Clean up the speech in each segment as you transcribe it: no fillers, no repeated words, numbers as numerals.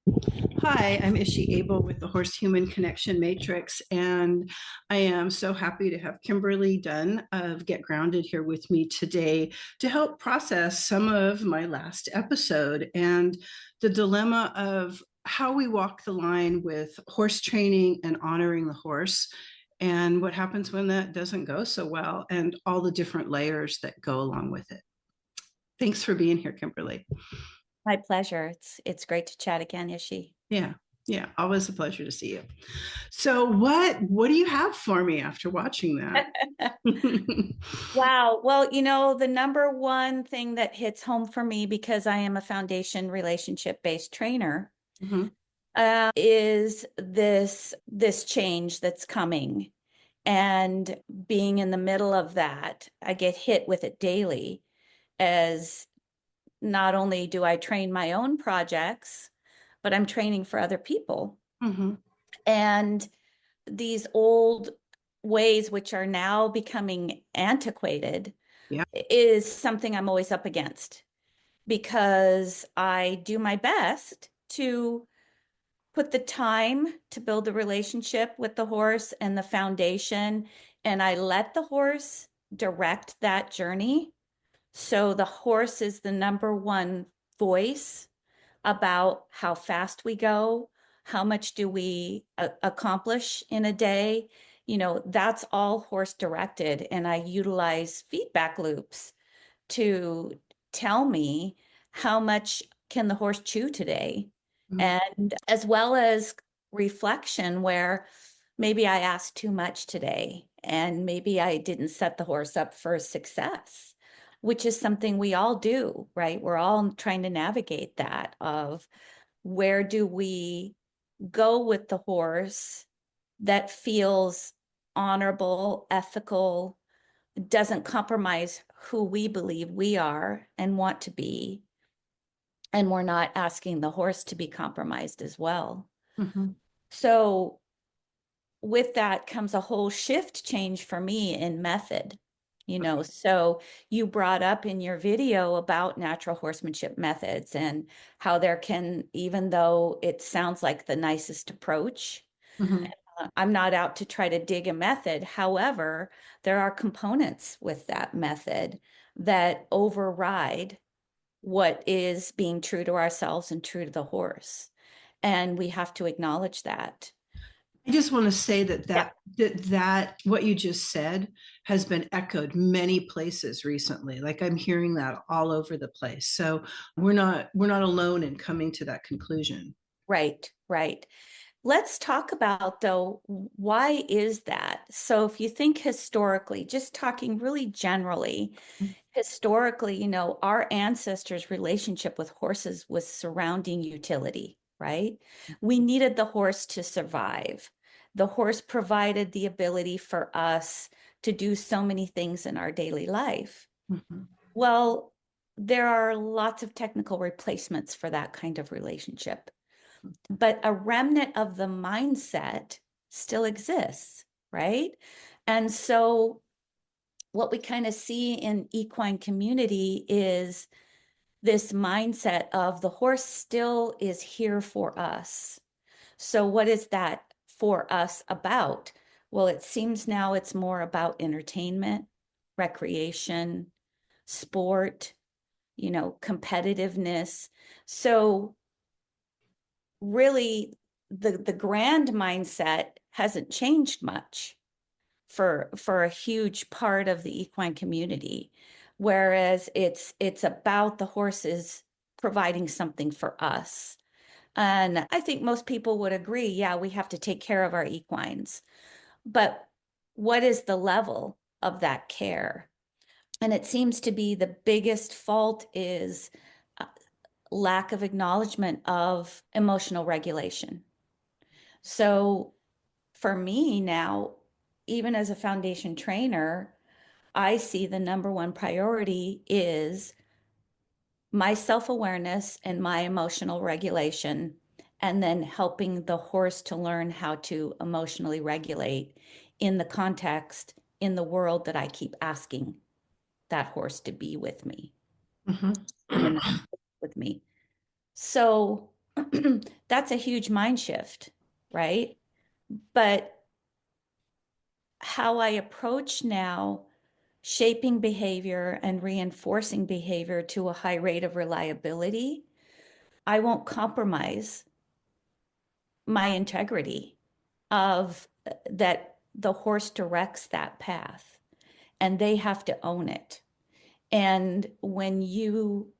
Hi, I'm Ishi Abel with the Horse Human Connection Matrix, and I am so happy to have Kimberly Dunn of Get Grounded here with me today to help process some of my last episode and the dilemma of how we walk the line with horse training and honoring the horse, and what happens when that doesn't go so well, and all the different layers that go along with it. Thanks for being here, Kimberly. My pleasure. It's great to chat again, Ishi. Yeah, yeah, always a pleasure to see you. So what do you have for me after watching that? Wow. Well, the number one thing that hits home for me, because I am a foundation relationship-based trainer, Mhm. is this change that's coming. And being in the middle of that, I get hit with it daily as not only do I train my own projects, but I'm training for other people. Mhm. And these old ways, which are now becoming antiquated, Yeah. is something I'm always up against because I do my best to put the time to build the relationship with the horse and the foundation, and I let the horse direct that journey. So the horse is the number one voice about how fast we go, how much do we accomplish in a day. That's all horse directed. And I utilize feedback loops to tell me how much can the horse chew today. Mhm. And as well as reflection where maybe I asked too much today and maybe I didn't set the horse up for success, which is something we all do, right? We're all trying to navigate that of where do we go with the horse that feels honorable, ethical, doesn't compromise who we believe we are and want to be. And we're not asking the horse to be compromised as well. Mhm. So with that comes a whole shift change for me in method. So you brought up in your video about natural horsemanship methods and how there can, even though it sounds like the nicest approach, Mhm. I'm not out to try to dig a method. However, there are components with that method that override what is being true to ourselves and true to the horse. And we have to acknowledge that. I just want to say that Yeah. what you just said has been echoed many places recently. Like I'm hearing that all over the place. So we're not alone in coming to that conclusion. Right, right. Let's talk about, though, why is that? So if you think historically, just talking really generally, historically, our ancestors' relationship with horses was surrounding utility, right? We needed the horse to survive. The horse provided the ability for us to do so many things in our daily life. Mhm. Well, there are lots of technical replacements for that kind of relationship, but a remnant of the mindset still exists, right? And so what we kind of see in equine community is this mindset of the horse still is here for us. So what is that for us about? Well, it seems now it's more about entertainment, recreation, sport, competitiveness. So really the grand mindset hasn't changed much for a huge part of the equine community, whereas it's about the horses providing something for us. And I think most people would agree, yeah, we have to take care of our equines, but what is the level of that care? And it seems to be the biggest fault is uh, lack of acknowledgement of emotional regulation. So for me now, even as a foundation trainer, I see the number one priority is my self-awareness and my emotional regulation, and then helping the horse to learn how to emotionally regulate in the context, in the world that I keep asking that horse to be with me Mhm. in the with me. So That's a huge mind shift, right? But how I approach now shaping behavior and reinforcing behavior to a high rate of reliability, I won't compromise my integrity of that the horse directs that path and they have to own it. And when you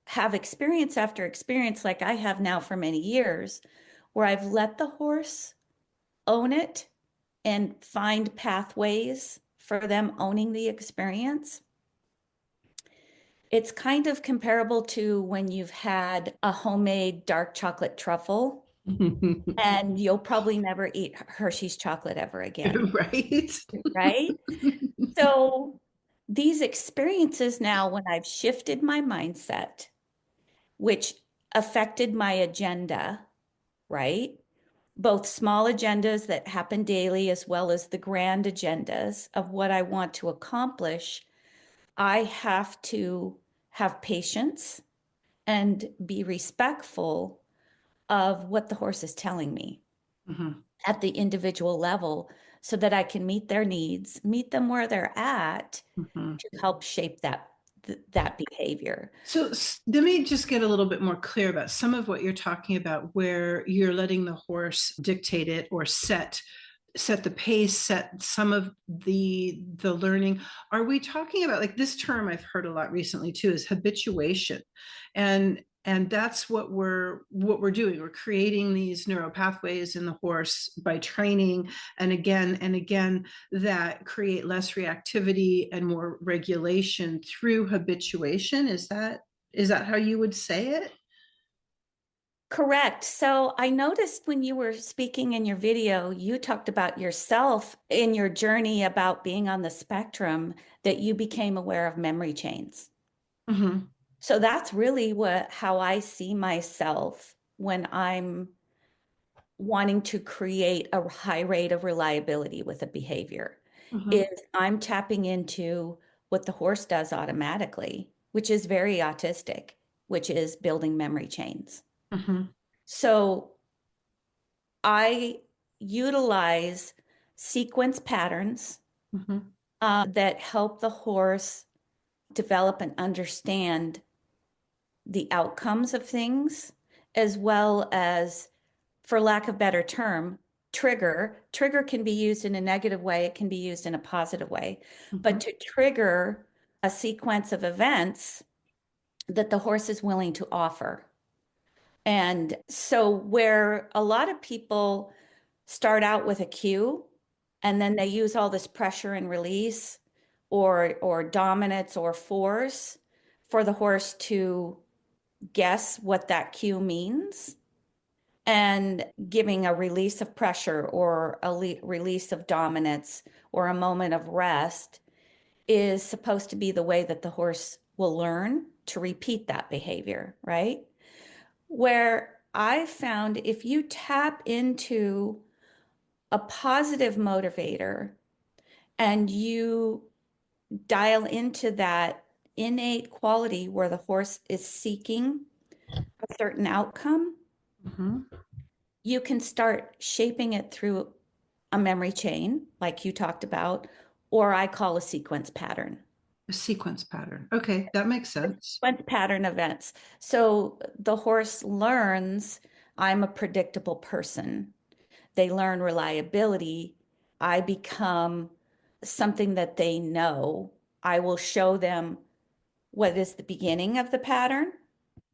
have experience after experience, like I have now for many years, where I've let the horse own it and find pathways for them owning the experience, it's kind of comparable to when you've had a homemade dark chocolate truffle, and you'll probably never eat Hershey's chocolate ever again, Right. right? So these experiences now, when I've shifted my mindset, which affected my agenda, right? Both small agendas that happen daily as well as the grand agendas of what I want to accomplish, I have to have patience and be respectful of what the horse is telling me Mhm, at the individual level so that I can meet their needs, meet them where they're at mhm. to help shape that behavior. So let me just get a little bit more clear about some of what you're talking about, where you're letting the horse dictate it or set the pace, set some of the learning. Are we talking about, like, this term I've heard a lot recently too, is habituation, and that's what we're doing. We're creating these neural pathways in the horse by training and again that create less reactivity and more regulation through habituation. Is that how you would say it? Correct. So I noticed when you were speaking in your video, you talked about yourself in your journey about being on the spectrum, that you became aware of memory chains. Mm-hmm. So that's really how I see myself when I'm wanting to create a high rate of reliability with a behavior, Mm-hmm. is I'm tapping into what the horse does automatically, which is very autistic, which is building memory chains. Mm-hmm. So I utilize sequence patterns Mm-hmm. that help the horse develop and understand the outcomes of things, as well as, for lack of better term, trigger. Trigger can be used in a negative way, it can be used in a positive way, but Mm-hmm. to trigger a sequence of events that the horse is willing to offer. And so, where a lot of people start out with a cue and then they use all this pressure and release or dominance or force for the horse to guess what that cue means, and giving a release of pressure or a release of dominance or a moment of rest is supposed to be the way that the horse will learn to repeat that behavior, right? Where I found if you tap into a positive motivator and you dial into that innate quality where the horse is seeking a certain outcome, Mm-hmm. you can start shaping it through a memory chain, like you talked about, or I call a sequence pattern. A sequence pattern. Okay, that makes sense. Sequence pattern events. So the horse learns I'm a predictable person. They learn reliability. I become something that they know. I will show them what is the beginning of the pattern,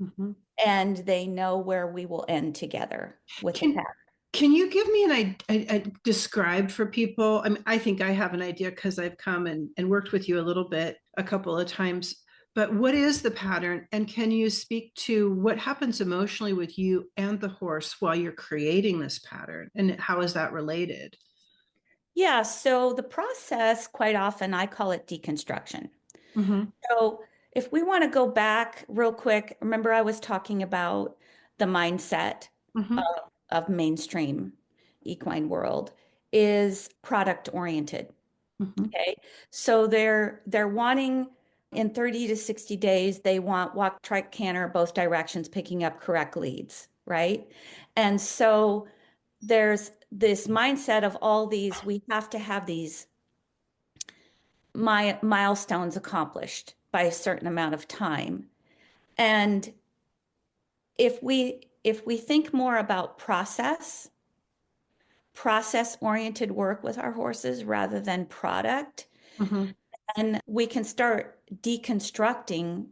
Mm-hmm. and they know where we will end together with the Can pattern. can you give me a describe for people? I mean, I think I have an idea because I've come and worked with you a little bit a couple of times. But what is the pattern? And can you speak to what happens emotionally with you and the horse while you're creating this pattern? And how is that related? Yeah, so the process, quite often, I call it deconstruction. Mm-hmm. So if we want to go back real quick, remember I was talking about the mindset Mm-hmm. of mainstream equine world is product oriented. Mm-hmm. Okay. So they're wanting in 30 to 60 days, they want walk, trike, canter, both directions, picking up correct leads, right? And so there's this mindset of all these, we have to have these milestones accomplished by a certain amount of time. And if we think more about process oriented work with our horses rather than product, Mhm. and we can start deconstructing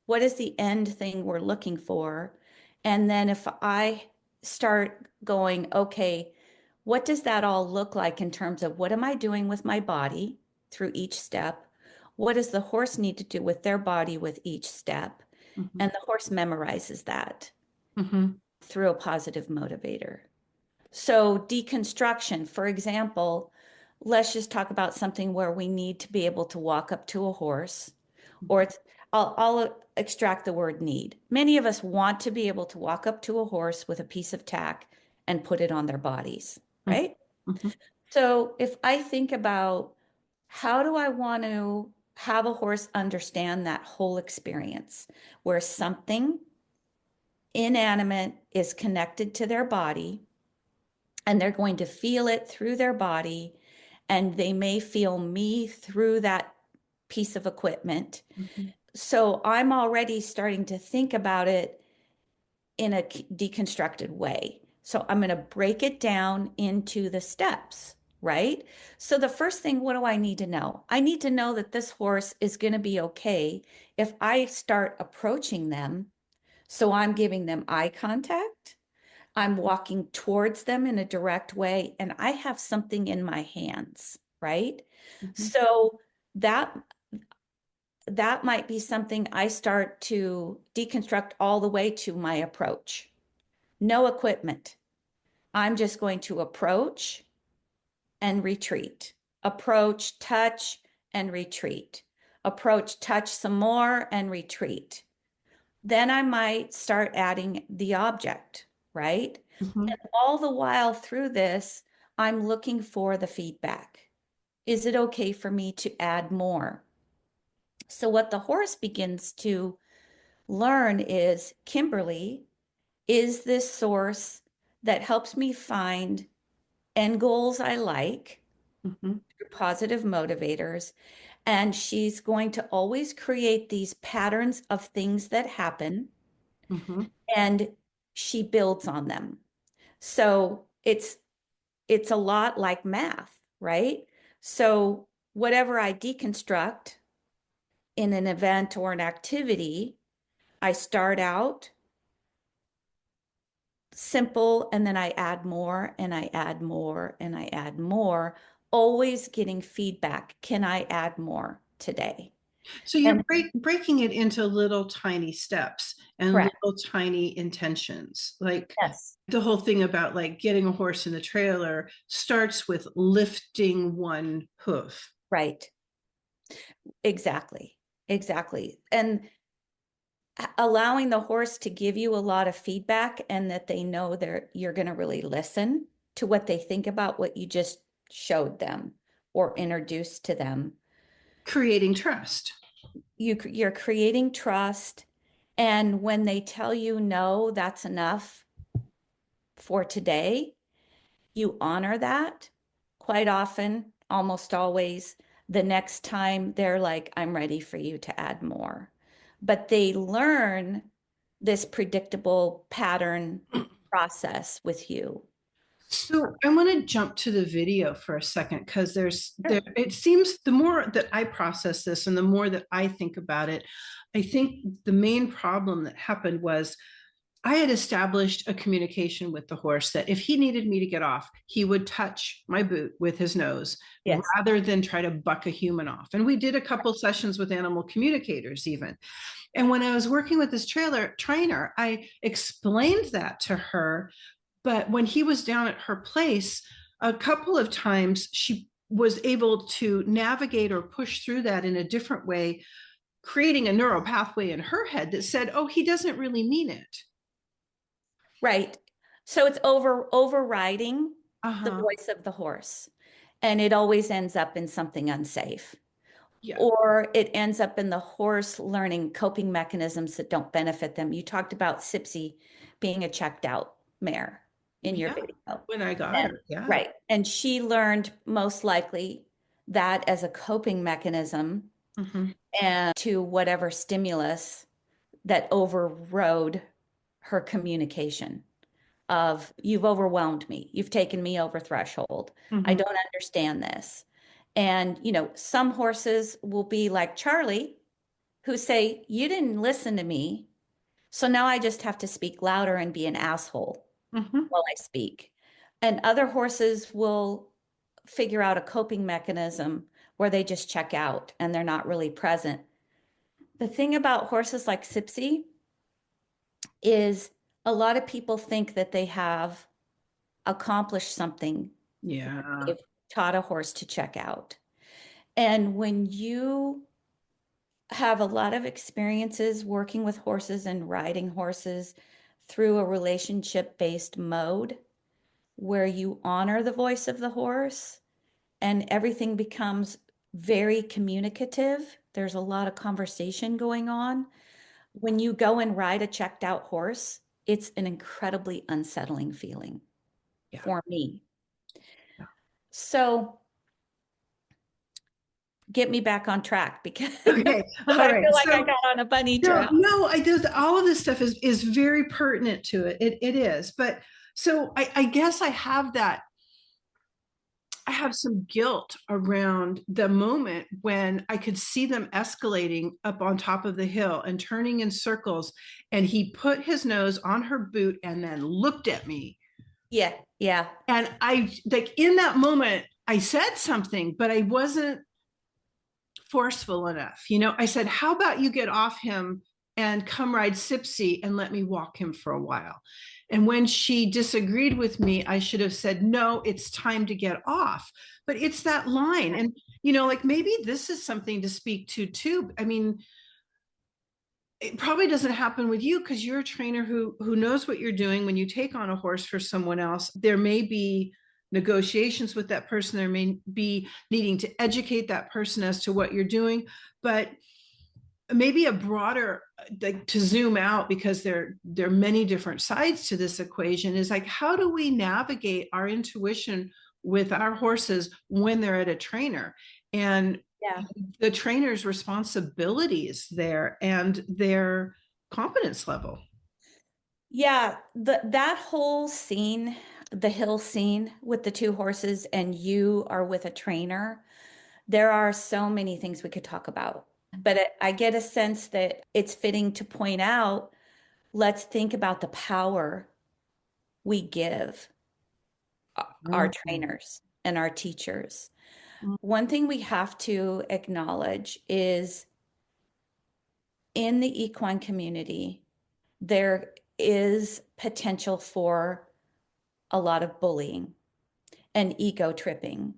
what is the end thing we're looking for. And then if I start going, okay, what does that all look like in terms of what am I doing with my body through each step? What does the horse need to do with their body with each step? Mhm. And the horse memorizes that Mhm. through a positive motivator. So deconstruction, for example, let's just talk about something where we need to be able to walk up to a horse, or I'll extract the word need. Many of us want to be able to walk up to a horse with a piece of tack and put it on their bodies, Mhm. right? Mhm. So if I think about how do I want to have a horse understand that whole experience where something inanimate is connected to their body and they're going to feel it through their body, and they may feel me through that piece of equipment. Mhm. So I'm already starting to think about it in a deconstructed way. So I'm going to break it down into the steps, right? So the first thing, what do I need to know? I need to know that this horse is going to be okay if I start approaching them. So I'm giving them eye contact. I'm walking towards them in a direct way, and I have something in my hands, right? Mhm. So that that might be something I start to deconstruct all the way to my approach. No equipment. I'm just going to approach and retreat. Approach, touch, and retreat. Approach, touch some more, and retreat. Then I might start adding the object, right? Mhm. And all the while through this, I'm looking for the feedback. Is it okay for me to add more? So, what the horse begins to learn is Kimberly is this source that helps me find end goals I like Mhm. through positive motivators. And she's going to always create these patterns of things that happen, Mhm. and she builds on them. So it's a lot like math, right? So whatever I deconstruct in an event or an activity, I start out simple and then I add more and I add more and I add more, always getting feedback. Can I add more today? So you're And breaking it into little tiny steps and correct. little tiny intentions. Like Yes. the whole thing about like getting a horse in the trailer starts with lifting one hoof. Right. Exactly. Exactly. And allowing the horse to give you a lot of feedback and that they know you're going to really listen to what they think about what you just showed them or introduced to them. Creating trust. You're creating trust. And when they tell you no, that's enough for today, you honor that. Quite often, almost always, the next time they're like, I'm ready for you to add more. But they learn this predictable pattern process with you. So I want to jump to the video for a second because Sure. it seems the more that I process this and the more that I think about it, I think the main problem that happened was I had established a communication with the horse that if he needed me to get off, he would touch my boot with his nose Yes. rather than try to buck a human off. And we did a couple sessions with animal communicators even. And when I was working with this trailer trainer, I explained that to her. But when he was down at her place, a couple of times she was able to navigate or push through that in a different way, creating a neural pathway in her head that said, oh, he doesn't really mean it. Right. So it's overriding the Uh-huh. voice of the horse, and it always ends up in something unsafe. Yeah. Or it ends up in the horse learning coping mechanisms that don't benefit them. You talked about SIPSy being a checked out mare in your Yeah, video. when I got And her, yeah. right. And she learned most likely that as a coping mechanism Mhm. and to whatever stimulus that overrode her communication of you've overwhelmed me. You've taken me over threshold. I Mhm. don't understand this. And, some horses will be like Charlie, who say, you didn't listen to me. So now I just have to speak louder and be an asshole Mhm. while I speak. And other horses will figure out a coping mechanism where they just check out and they're not really present. The thing about horses like Sipsy is a lot of people think that they have accomplished something when Yeah. they've taught a horse to check out. And when you have a lot of experiences working with horses and riding horses through a relationship-based mode where you honor the voice of the horse and everything becomes very communicative, there's a lot of conversation going on. When you go and ride a checked out horse, it's an incredibly unsettling feeling Yeah. for me. Yeah. So get me back on track because Okay. All I right. feel like I So got on a bunny no, trail. no, I do. All of this stuff is very pertinent to it. It is. But so I guess I have that. I have some guilt around the moment when I could see them escalating up on top of the hill and turning in circles. And he put his nose on her boot and then looked at me. Yeah, yeah, And I, like, in that moment, I said something, but I wasn't forceful enough. I said, how about you get off him and come ride Sipsy and let me walk him for a while? And when she disagreed with me, I should have said, no, it's time to get off. But it's that line. And, like, maybe this is something to speak to too. I mean, it probably doesn't happen with you because you're a trainer who knows what you're doing. When you take on a horse for someone else, there may be negotiations with that person. There may be needing to educate that person as to what you're doing, but maybe a broader, like, to zoom out, because there are many different sides to this equation, is like, how do we navigate our intuition with our horses when they're at a trainer, and yeah. the trainer's responsibilities there and their competence level. Yeah, that whole scene, the hill scene with the two horses and you are with a trainer, there are so many things we could talk about. But I get a sense that it's fitting to point out, let's think about the power we give our Mhm. trainers and our teachers. One thing we have to acknowledge is in the equine community, there is potential for a lot of bullying and ego tripping.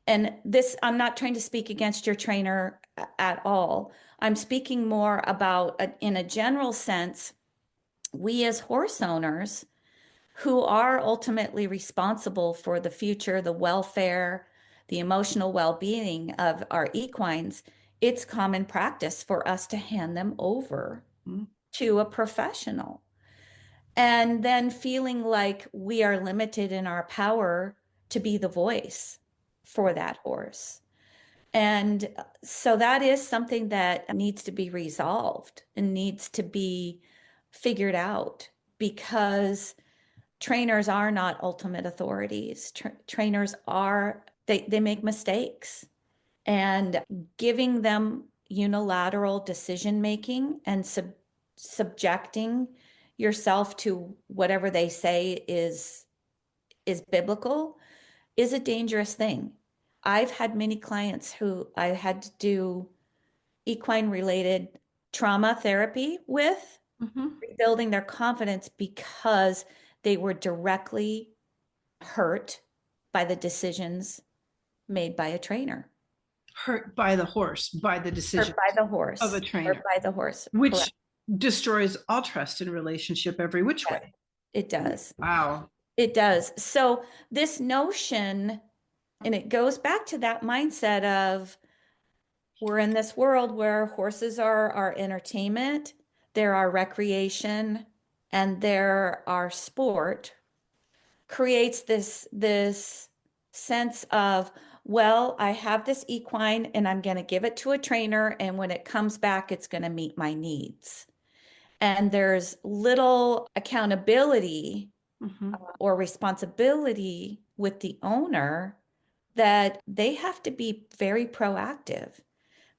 And this, I'm not trying to speak against your trainer at all. I'm speaking more about, in a general sense, we as horse owners who are ultimately responsible for the future, the welfare, the emotional well-being of our equines, it's common practice for us to hand them over to a professional. And then feeling like we are limited in our power to be the voice for that horse. And so that is something that needs to be resolved and needs to be figured out because trainers are not ultimate authorities. Trainers are, they make mistakes, and giving them unilateral decision making and subjecting yourself to whatever they say is biblical is a dangerous thing. I've had many clients who I had to do equine related trauma therapy with, Mhm. rebuilding their confidence because they were directly hurt by the decisions made by a trainer. Hurt by the horse, by the Hurt decision by the of a horse. Hurt trainer, by the horse. Correct. which destroys all trust in relationship every which Yes, way. it does. Wow. It does. So this notion, and it goes back to that mindset of we're in this world where horses are our entertainment, they're our recreation, and there our sport creates this sense of, well, I have this equine and I'm going to give it to a trainer, and when it comes back, it's going to meet my needs. And there's little accountability Mhm. or responsibility with the owner that they have to be very proactive.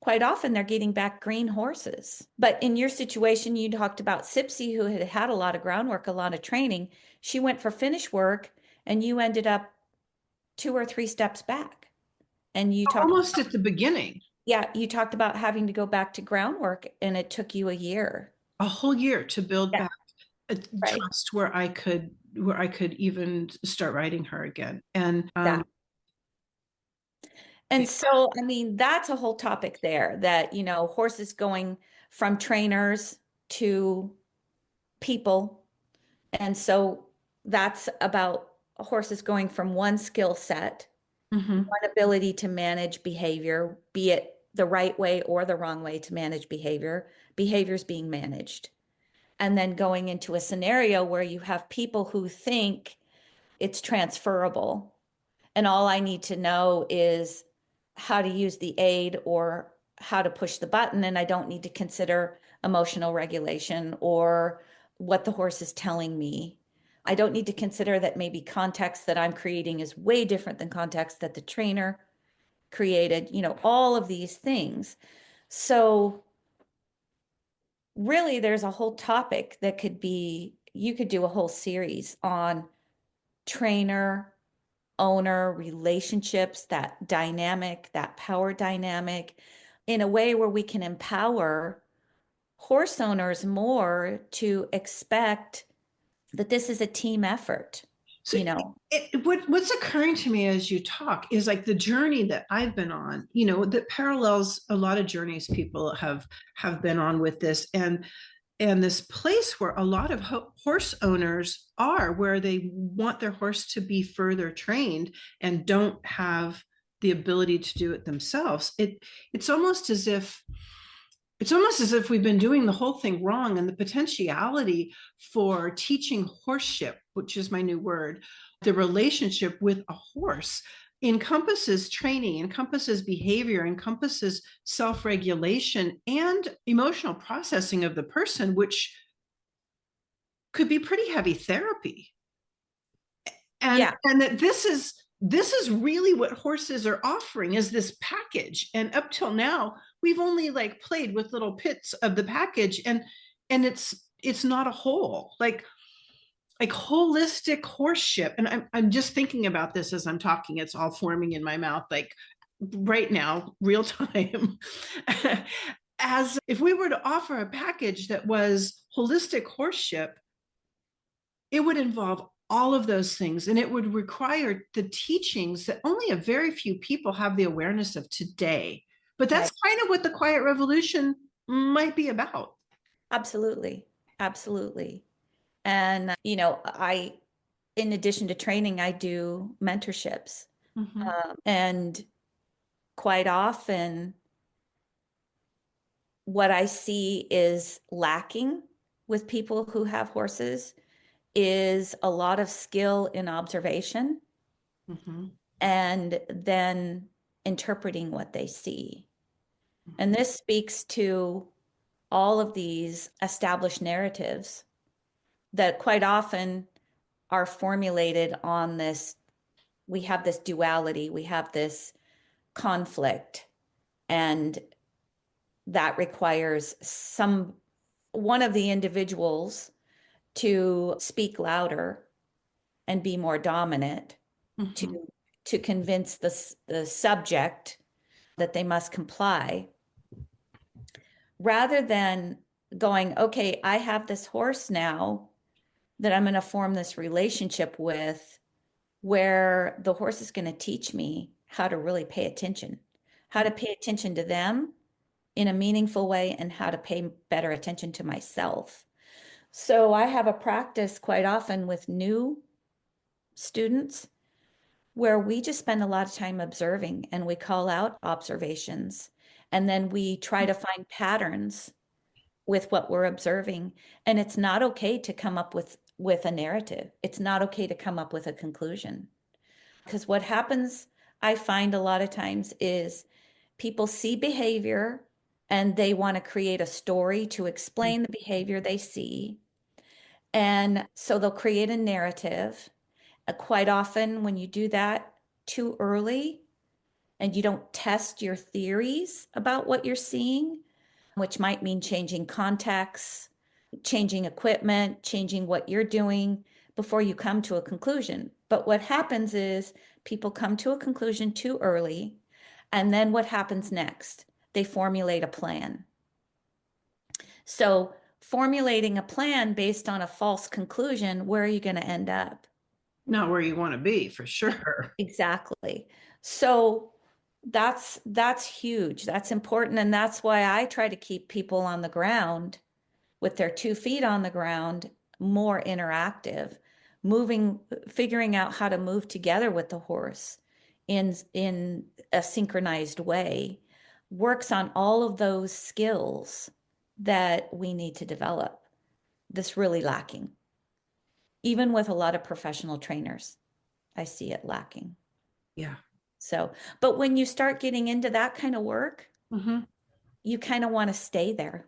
Quite often they're getting back green horses. But in your situation, you talked about Sipsy, who had had a lot of groundwork, a lot of training. She went for finish work, and you ended up 2 or 3 steps back. And you talked, Almost at the beginning, yeah, you talked about having to go back to groundwork, and it took you a year. a whole year to build Yeah, back a right. trust where I could even start riding her again. And Yeah. yeah. And so, I mean, that's a whole topic there that, horses going from trainers to people. And so that's about horses going from one skill set, Mhm. one ability to manage behavior, be it the right way or the wrong way to manage behavior, behaviors being managed. And then going into a scenario where you have people who think it's transferable. And all I need to know is how to use the aid or how to push the button. And I don't need to consider emotional regulation or what the horse is telling me. I don't need to consider that maybe context that I'm creating is way different than context that the trainer created, all of these things. So really, there's a whole topic that you could do a whole series on trainer owner relationships, that dynamic, that power dynamic, in a way where we can empower horse owners more to expect that this is a team effort, So you know? what's occurring to me as you talk is like the journey that I've been on, that parallels a lot of journeys people have been on with this, and this place where a lot of horse owners are, where they want their horse to be further trained and don't have the ability to do it themselves. It's almost as if we've been doing the whole thing wrong, and the potentiality for teaching horseship, which is my new word, the relationship with a horse, encompasses training, encompasses behavior, encompasses self-regulation and emotional processing of the person, which could be pretty heavy therapy. and Yeah, and that this is really what horses are offering, is this package. And up till now we've only like played with little bits of the package, and it's not a whole, like holistic horseship. And I'm just thinking about this as I'm talking. It's all forming in my mouth, like right now, real time. As if we were to offer a package that was holistic horseship, it would involve all of those things, and it would require the teachings that only a very few people have the awareness of today. But that's right. kind of what the quiet revolution might be about. Absolutely. Absolutely. And, in addition to training, I do mentorships. Mhm. And quite often, what I see is lacking with people who have horses is a lot of skill in observation Mhm. and then interpreting what they see. And Mhm. this speaks to all of these established narratives that quite often are formulated on this. We have this duality, we have this conflict, and that requires one of the individuals to speak louder and be more dominant to Mhm. to convince the subject that they must comply, rather than going, okay, I have this horse now that I'm going to form this relationship with, where the horse is going to teach me how to really pay attention, how to pay attention to them in a meaningful way, and how to pay better attention to myself. So I have a practice quite often with new students where we just spend a lot of time observing, and we call out observations, and then we try to find patterns with what we're observing. And it's not okay to come up with a narrative. It's not okay to come up with a conclusion. Because what happens, I find a lot of times, is people see behavior and they want to create a story to explain the behavior they see. And so they'll create a narrative. Quite often, when you do that too early and you don't test your theories about what you're seeing, which might mean changing contexts, changing equipment, changing what you're doing before you come to a conclusion. But what happens is people come to a conclusion too early. And then what happens next? They formulate a plan. So, formulating a plan based on a false conclusion, where are you going to end up? Not where you want to be, for sure. Exactly. So that's huge. That's important. And that's why I try to keep people on the ground with their 2 feet on the ground, more interactive, moving, figuring out how to move together with the horse in a synchronized way, works on all of those skills that we need to develop. That's really lacking. Even with a lot of professional trainers, I see it lacking. Yeah. So, but when you start getting into that kind of work, Hmm. you kind of want to stay there,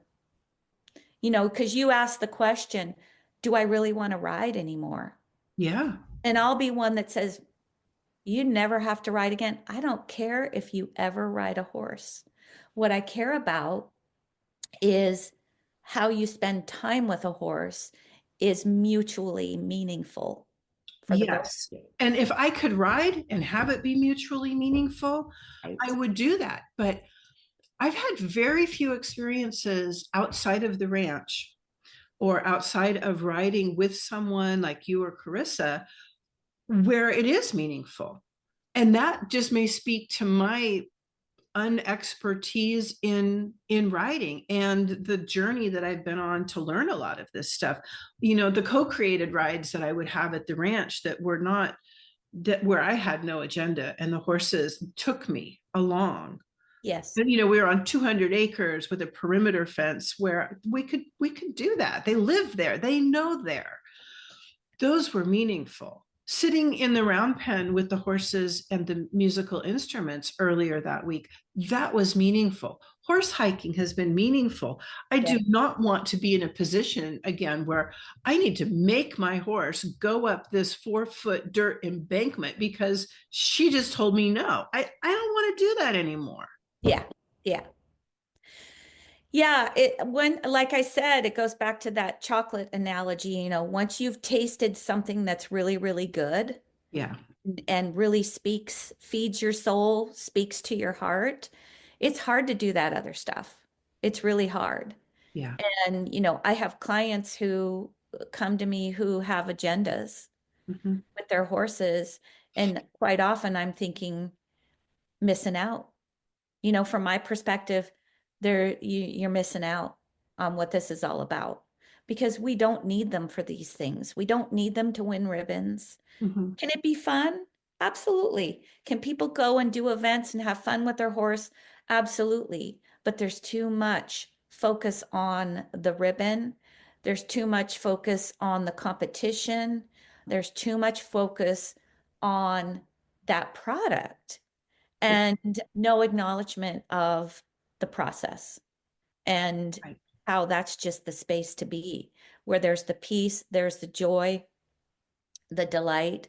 because you ask the question, do I really want to ride anymore? Yeah. And I'll be one that says, you never have to ride again. I don't care if you ever ride a horse. What I care about is how you spend time with a horse is mutually meaningful for the both of Yes. you. And if I could ride and have it be mutually meaningful, I Right. would do that. But I've had very few experiences outside of the ranch or outside of riding with someone like you or Carissa where it is meaningful. And that just may speak to my unexpertise in writing and the journey that I've been on to learn a lot of this stuff. The co-created rides that I would have at the ranch that were not that where I had no agenda and the horses took me along. Yes. And we were on 200 acres with a perimeter fence where we could do that. They live there. They know there. Those were meaningful. Sitting in the round pen with the horses and the musical instruments earlier that week, that was meaningful. Horse hiking has been meaningful. I Yeah. do not want to be in a position again where I need to make my horse go up this 4-foot dirt embankment because she just told me no. I don't want to do that anymore. Yeah. Yeah. Yeah, like I said, it goes back to that chocolate analogy, once you've tasted something that's really, really good Yeah. and really feeds your soul, speaks to your heart, it's hard to do that other stuff. It's really hard. Yeah. And, I have clients who come to me who have agendas Mm-hmm. with their horses, and quite often I'm thinking, missing out. From my perspective, you're missing out on what this is all about because we don't need them for these things. We don't need them to win ribbons. Mm-hmm. Can it be fun? Absolutely. Can people go and do events and have fun with their horse? Absolutely. But there's too much focus on the ribbon. There's too much focus on the competition. There's too much focus on that product Yeah. and no acknowledgement of the process and Right. how that's just the space to be, where there's the peace, there's the joy, the delight.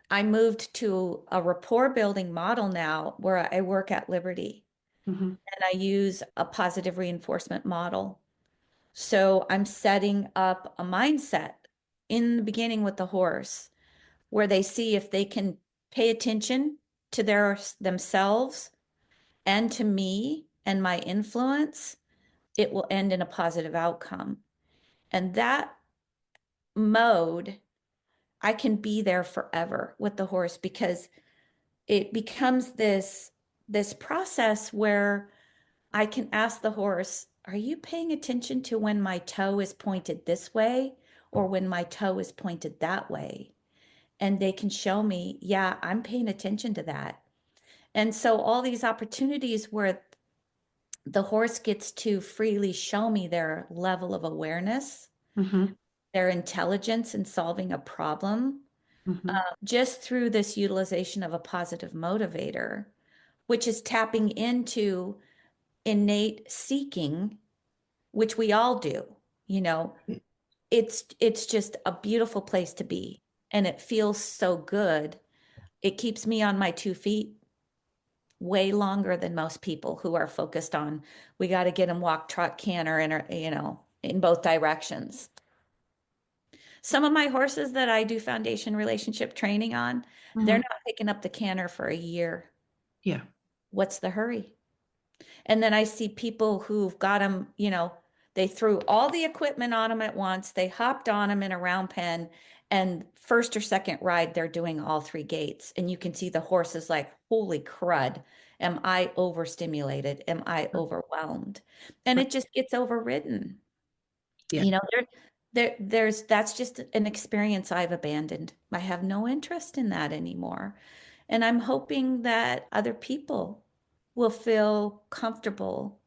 I moved to a rapport building model now where I work at Liberty Mm-hmm. and I use a positive reinforcement model. So I'm setting up a mindset in the beginning with the horse where they see if they can pay attention to themselves and to me and my influence, it will end in a positive outcome. And that mode, I can be there forever with the horse because it becomes this process where I can ask the horse, are you paying attention to when my toe is pointed this way or when my toe is pointed that way? And they can show me, yeah, I'm paying attention to that. And so all these opportunities where the horse gets to freely show me their level of awareness, Mm-hmm. their intelligence in solving a problem, Mm-hmm. just through this utilization of a positive motivator, which is tapping into innate seeking, which we all do. You know, it's just a beautiful place to be, and it feels so good. It keeps me on my 2 feet way longer than most people who are focused on, we got to get them walk, trot, canter, and in both directions. Some of my horses that I do foundation relationship training on, they're Mm-hmm. not picking up the canter for a year. Yeah. What's the hurry? And then I see people who've got them, they threw all the equipment on them at once. They hopped on them in a round pen, and first or second ride, they're doing all 3 gates. And you can see the horse is like, holy crud. Am I overstimulated? Am I overwhelmed? And it just gets overridden. Yeah. You know, that's just an experience I've abandoned. I have no interest in that anymore. And I'm hoping that other people will feel comfortable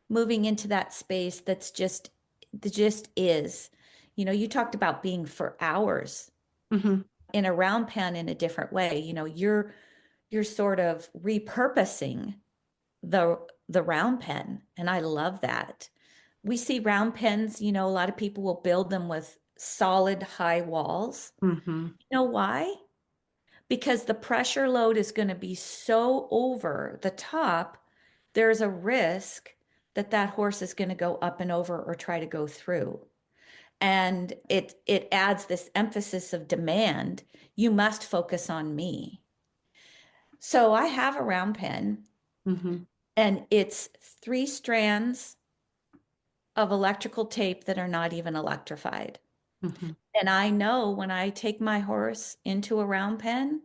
moving into that space that just is. You talked about being for hours Mm-hmm. in a round pen in a different way. You're sort of repurposing the the round pen, and I love that. We see round pens, a lot of people will build them with solid high walls. Mm-hmm. You know why? Because the pressure load is going to be so over the top, there's a risk that that horse is going to go up and over or try to go through. And it adds this emphasis of demand. You must focus on me. So I have a round pen, Mm-hmm. and it's 3 strands of electrical tape that are not even electrified. Mm-hmm. And I know when I take my horse into a round pen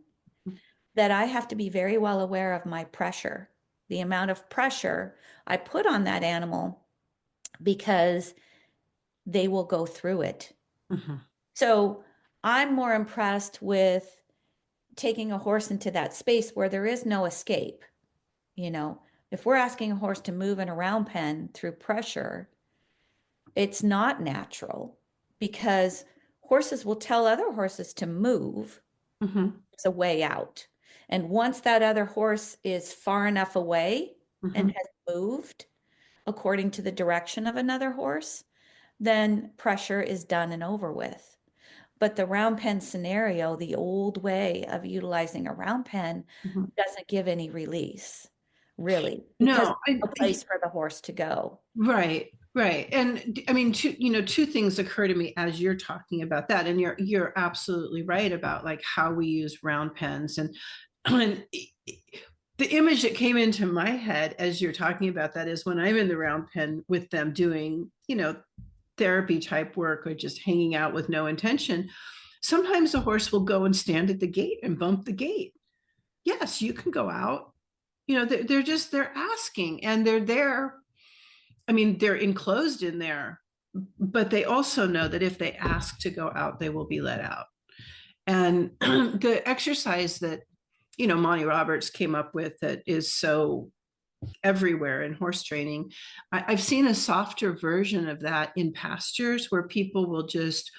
that I have to be very well aware of my pressure, the amount of pressure I put on that animal, because they will go through it. Mm-hmm. So I'm more impressed with taking a horse into that space where there is no escape. You know, if we're asking a horse to move in a round pen through pressure, it's not natural, because horses will tell other horses to move. Mm-hmm. It's a way out. And once that other horse is far enough away and Mm-hmm. has moved according to the direction of another horse, then pressure is done and over with. But the round pen scenario, the old way of utilizing a round pen, Mm-hmm. doesn't give any release, really, because No, there's no place for the horse to go. right, right. And I mean, two things occur to me as you're talking about that. And you're absolutely right about like how we use round pens. And the image that came into my head as you're talking about that is when I'm in the round pen with them doing, therapy type work or just hanging out with no intention. Sometimes the horse will go and stand at the gate and bump the gate. Yes, you can go out. They're asking, and they're there. I mean, they're enclosed in there, but they also know that if they ask to go out, they will be let out. And the exercise that, Monty Roberts came up with that is so everywhere in horse training. I've seen a softer version of that in pastures where people will just,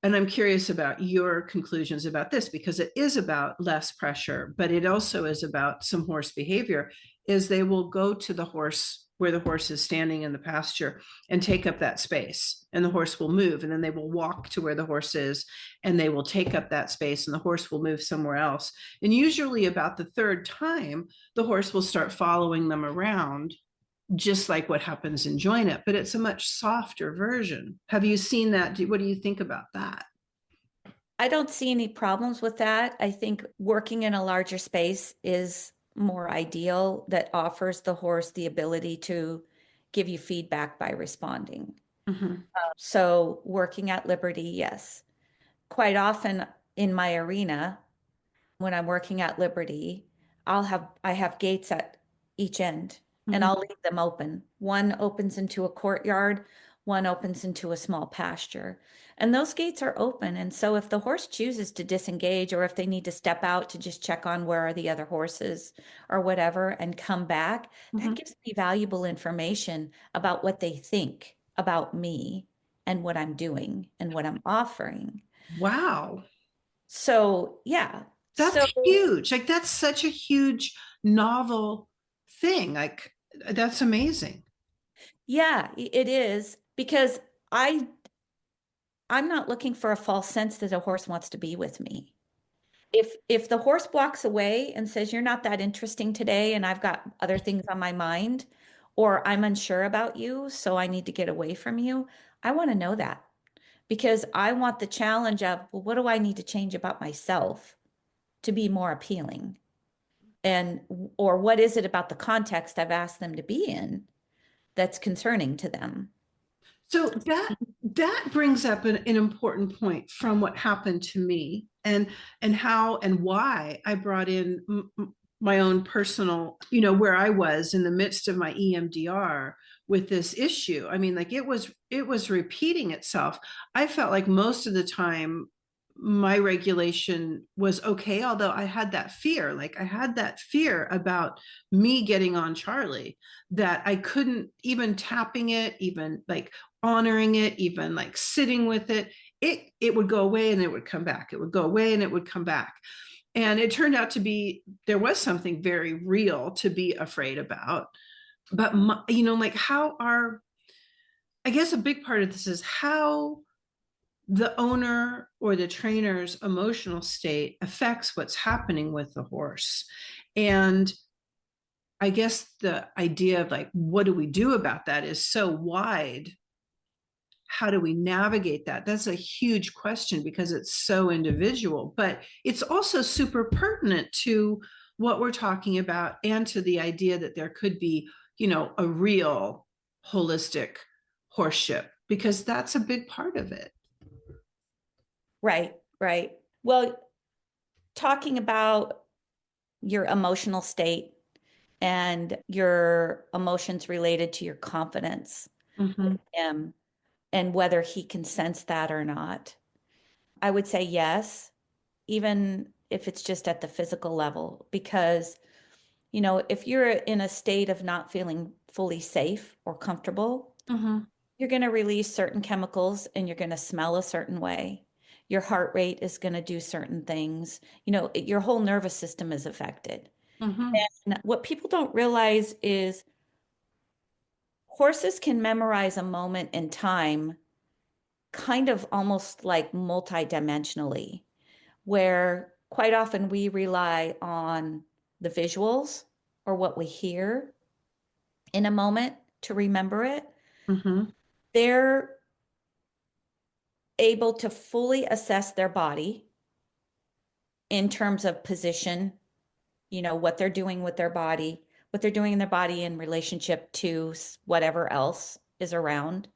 and I'm curious about your conclusions about this because it is about less pressure, but it also is about some horse behavior, is they will go to the horse where the horse is standing in the pasture and take up that space, and the horse will move, and then they will walk to where the horse is and they will take up that space, and the horse will move somewhere else. And usually about the third time, the horse will start following them around, just like what happens in join it, but it's a much softer version. Have you seen that? What do you think about that? I don't see any problems with that. I think working in a larger space is more ideal, that offers the horse the ability to give you feedback by responding. Mm-hmm. So working at Liberty, yes. Quite often in my arena, when I'm working at Liberty, I have gates at each end, and Mm-hmm. I'll leave them open. One opens into a courtyard, one opens into a small pasture. And those gates are open. And so if the horse chooses to disengage, or if they need to step out to just check on where are the other horses or whatever and come back, that Mhm. gives me valuable information about what they think about me and what I'm doing and what I'm offering. Wow. So, yeah. That's So, huge. Like that's such a huge novel thing. Like that's amazing. yeah, it is because I I'm not looking for a false sense that a horse wants to be with me. If the horse walks away and says you're not that interesting today and I've got other things on my mind, or I'm unsure about you, so I need to get away from you, I want to know that because I want the challenge of, well, what do I need to change about myself to be more appealing? And or what is it about the context I've asked them to be in that's concerning to them? So that brings up an important point from what happened to me and how and why I brought in my own personal, where I was in the midst of my EMDR with this issue. I mean, like it was repeating itself. I felt like most of the time my regulation was okay, although I had that fear. Like I had that fear about me getting on Charlie, that I couldn't even tapping it, even like honoring it, even like sitting with it, it would go away and it would come back. It would go away and it would come back. And it turned out to be there was something very real to be afraid about. But like how are I guess a big part of this is how the owner or the trainer's emotional state affects what's happening with the horse. And I guess the idea of like, what do we do about that is so wide. How do we navigate that? That's a huge question because it's so individual, but it's also super pertinent to what we're talking about and to the idea that there could be, a real holistic horseship, because that's a big part of it. Right, right. Well, talking about your emotional state and your emotions related to your confidence with Mm-hmm. him and whether he can sense that or not. I would say yes, even if it's just at the physical level, because, if you're in a state of not feeling fully safe or comfortable, Mm-hmm. you're going to release certain chemicals and you're going to smell a certain way. Your heart rate is going to do certain things. Your whole nervous system is affected. Mm-hmm. And what people don't realize is horses can memorize a moment in time kind of almost like multidimensionally, where quite often we rely on the visuals or what we hear in a moment to remember it. Mm-hmm. They're able to fully assess their body in terms of position, what they're doing with their body, what they're doing in their body in relationship to whatever else is around.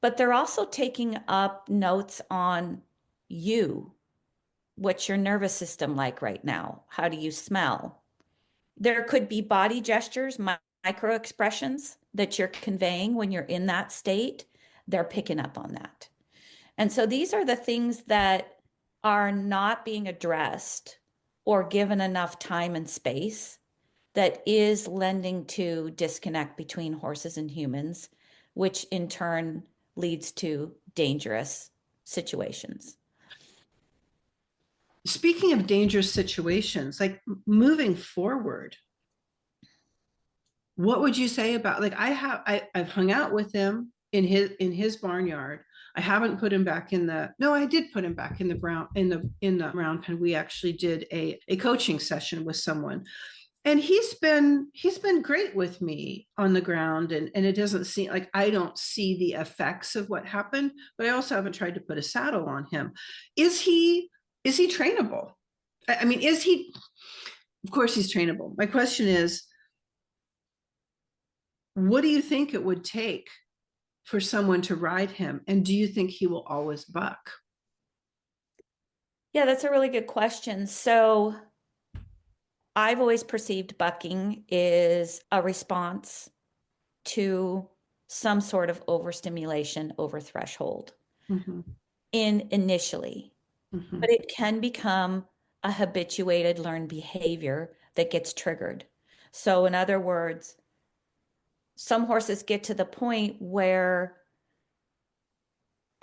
But they're also taking up notes on you. What's your nervous system like right now? How do you smell? There could be body gestures, micro expressions that you're conveying when you're in that state. They're picking up on that. And so these are the things that are not being addressed or given enough time and space that is lending to disconnect between horses and humans, which in turn leads to dangerous situations. Speaking of dangerous situations, like moving forward, what would you say about like I've hung out with him in his barnyard. I haven't put him back in the no, I did put him back in the brown in the round pen. We actually did a coaching session with someone. And he's been great with me on the ground, and it doesn't seem like I don't see the effects of what happened, but I also haven't tried to put a saddle on him. Is he trainable? I mean, is he, of course he's trainable. My question is, what do you think it would take for someone to ride him? And do you think he will always buck? Yeah, that's a really good question. So I've always perceived bucking is a response to some sort of overstimulation over threshold Mhm. in initially, but Mhm. it can become a habituated learned behavior that gets triggered. So in other words, some horses get to the point where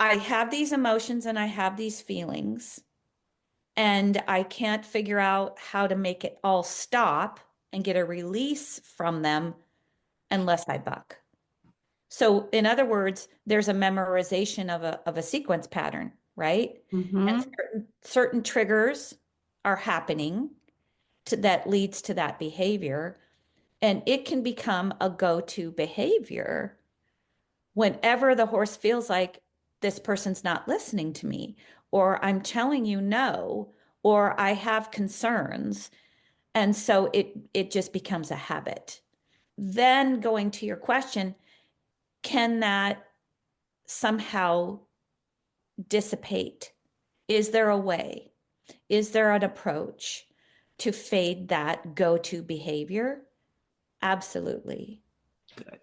I have these emotions and I have these feelings, and I can't figure out how to make it all stop and get a release from them unless I buck. So in other words, there's a memorization of a sequence pattern, right? And Mhm. certain triggers are happening that leads to that behavior. And it can become a go-to behavior whenever the horse feels like this person's not listening to me, or I'm telling you no, or I have concerns. And so it just becomes a habit. Then going to your question, can that somehow dissipate? Is there a way? Is there an approach to fade that go-to behavior? Absolutely. Good.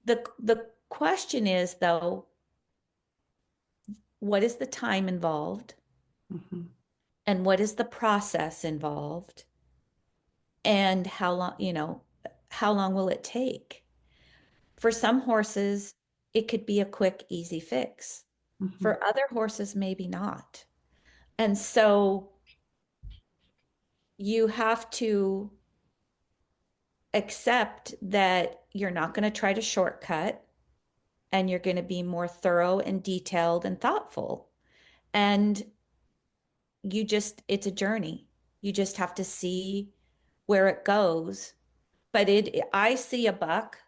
The question is, though, what is the time involved Mhm. and what is the process involved and how long, how long will it take? For some horses, it could be a quick, easy fix. Mhm. For other horses, maybe not. And so you have to accept that you're not going to try to shortcut and you're going to be more thorough and detailed and thoughtful. And it's a journey. You just have to see where it goes. But I see a buck.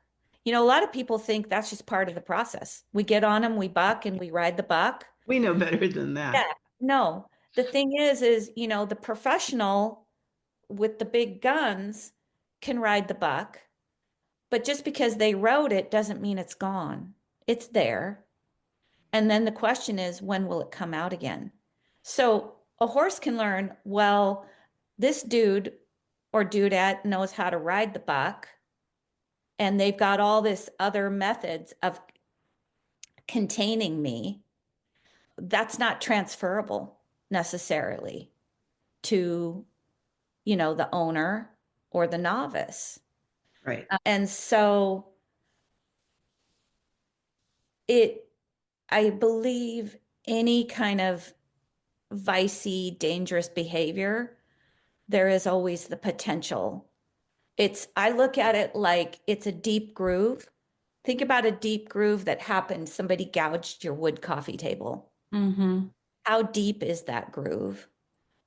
A lot of people think that's just part of the process. We get on them, we buck, and we ride the buck. We know better than Yeah. that. No, the thing is, the professional with the big guns can ride the buck, but just because they rode it doesn't mean it's gone. It's there. And then the question is, when will it come out again? So a horse can learn, well, this dude or dudette knows how to ride the buck, and they've got all this other methods of containing me. That's not transferable necessarily to, the owner or the novice. Right. And so it, I believe any kind of vicey, dangerous behavior, there is always the potential. I look at it like it's a deep groove. Think about a deep groove that happened. Somebody gouged your wood coffee table. Mm-hmm. How deep is that groove?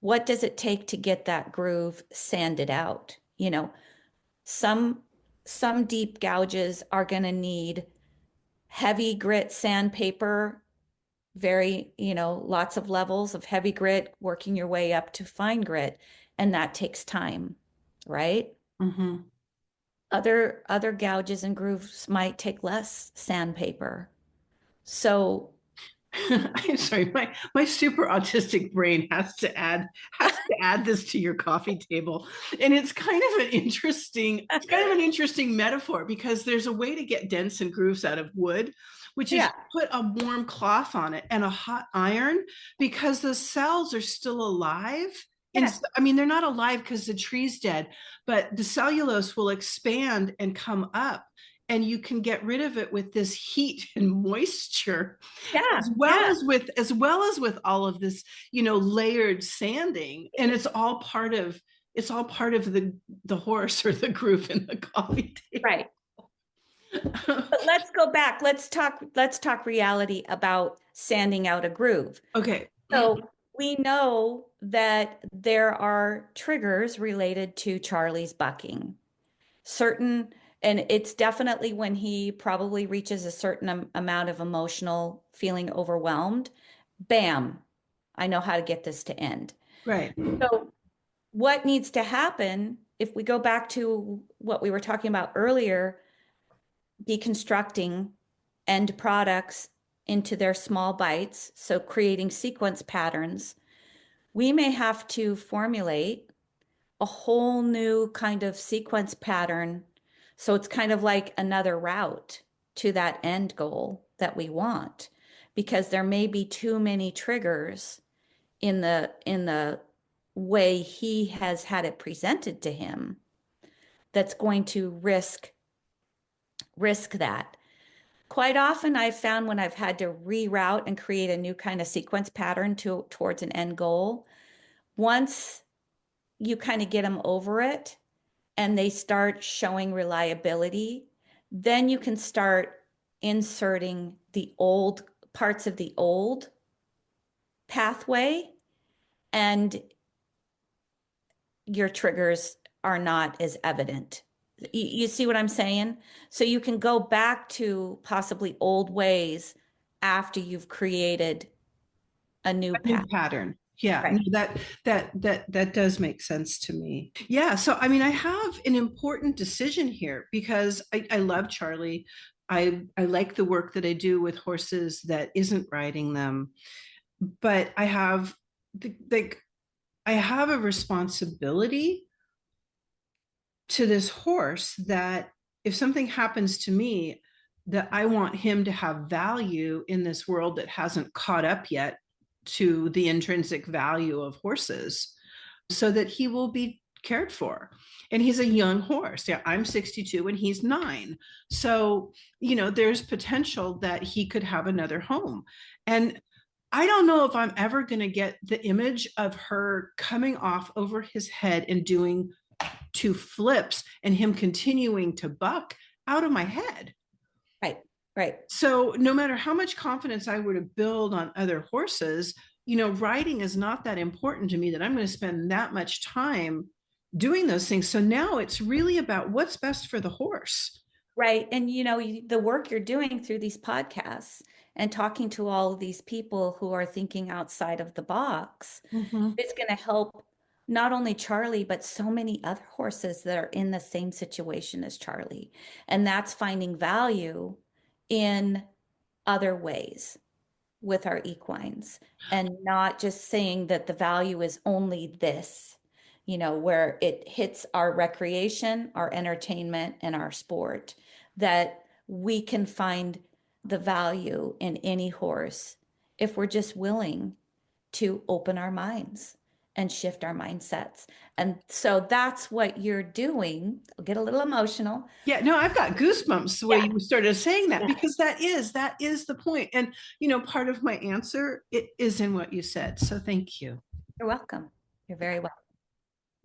What does it take to get that groove sanded out? Some some deep gouges are going to need heavy grit sandpaper, very, lots of levels of heavy grit, working your way up to fine grit, and that takes time, right? Mm-hmm. Other gouges and grooves might take less sandpaper. So, I'm sorry, my super autistic brain has to add this to your coffee table. And it's kind of an interesting metaphor because there's a way to get dents and grooves out of wood, which is yeah, put a warm cloth on it and a hot iron because the cells are still alive. yeah, I mean, they're not alive because the tree's dead, but the cellulose will expand and come up, and you can get rid of it with this heat and moisture, yeah, yeah, as well as with all of this, layered sanding. And it's all part of the horse or the groove in the coffee right. table. But let's go back. Let's talk reality about sanding out a groove. Okay. So we know that there are triggers related to Charlie's bucking. Certain, and it's definitely when he probably reaches a certain amount of emotional feeling overwhelmed. Bam, I know how to get this to end. Right. So what needs to happen if we go back to what we were talking about earlier, deconstructing end products into their small bites, so creating sequence patterns, we may have to formulate a whole new kind of sequence pattern. So it's kind of like another route. to that end goal that we want, because there may be too many triggers in the way he has had it presented to him that's going to risk that. Quite often I've found when I've had to reroute and create a new kind of sequence pattern towards an end goal, once you kind of get them over it and they start showing reliability, then you can start inserting the old parts of the old pathway, and your triggers are not as evident. You see what I'm saying? So you can go back to possibly old ways after you've created a new New path. pattern. Yeah, Right. no, that does make sense to me. Yeah, so I mean, I have an important decision here because I love Charlie. I like the work that I do with horses that isn't riding them, but I have like I have a responsibility to this horse that if something happens to me, that I want him to have value in this world that hasn't caught up yet to the intrinsic value of horses, so that he will be cared for. And he's a young horse. Yeah, I'm 62 and he's 9. So, there's potential that he could have another home. And I don't know if I'm ever going to get the image of her coming off over his head and doing 2 flips and him continuing to buck out of my head. Right. Right. So no matter how much confidence I were to build on other horses, riding is not that important to me that I'm going to spend that much time doing those things. So now it's really about what's best for the horse. Right. And the work you're doing through these podcasts and talking to all of these people who are thinking outside of the box Mhm. is going to help not only Charlie, but so many other horses that are in the same situation as Charlie. And that's finding value in other ways with our equines, and not just saying that the value is only this, where it hits our recreation, our entertainment, and our sport, that we can find the value in any horse if we're just willing to open our minds and shift our mindsets. And so that's what you're doing. I'll get a little emotional. Yeah, no, I've got goosebumps the way Yeah. you started saying that, Yeah. because that is the point. And part of my answer it is in what you said. So thank you. You're welcome. You're very welcome.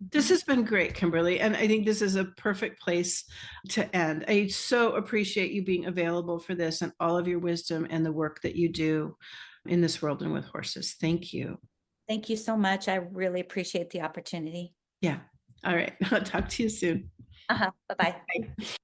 This Mhm. has been great, Kimberly, and I think this is a perfect place to end. I so appreciate you being available for this and all of your wisdom and the work that you do in this world and with horses. Thank you. Thank you so much. I really appreciate the opportunity. Yeah. All right. I'll talk to you soon. Bye-bye. Bye.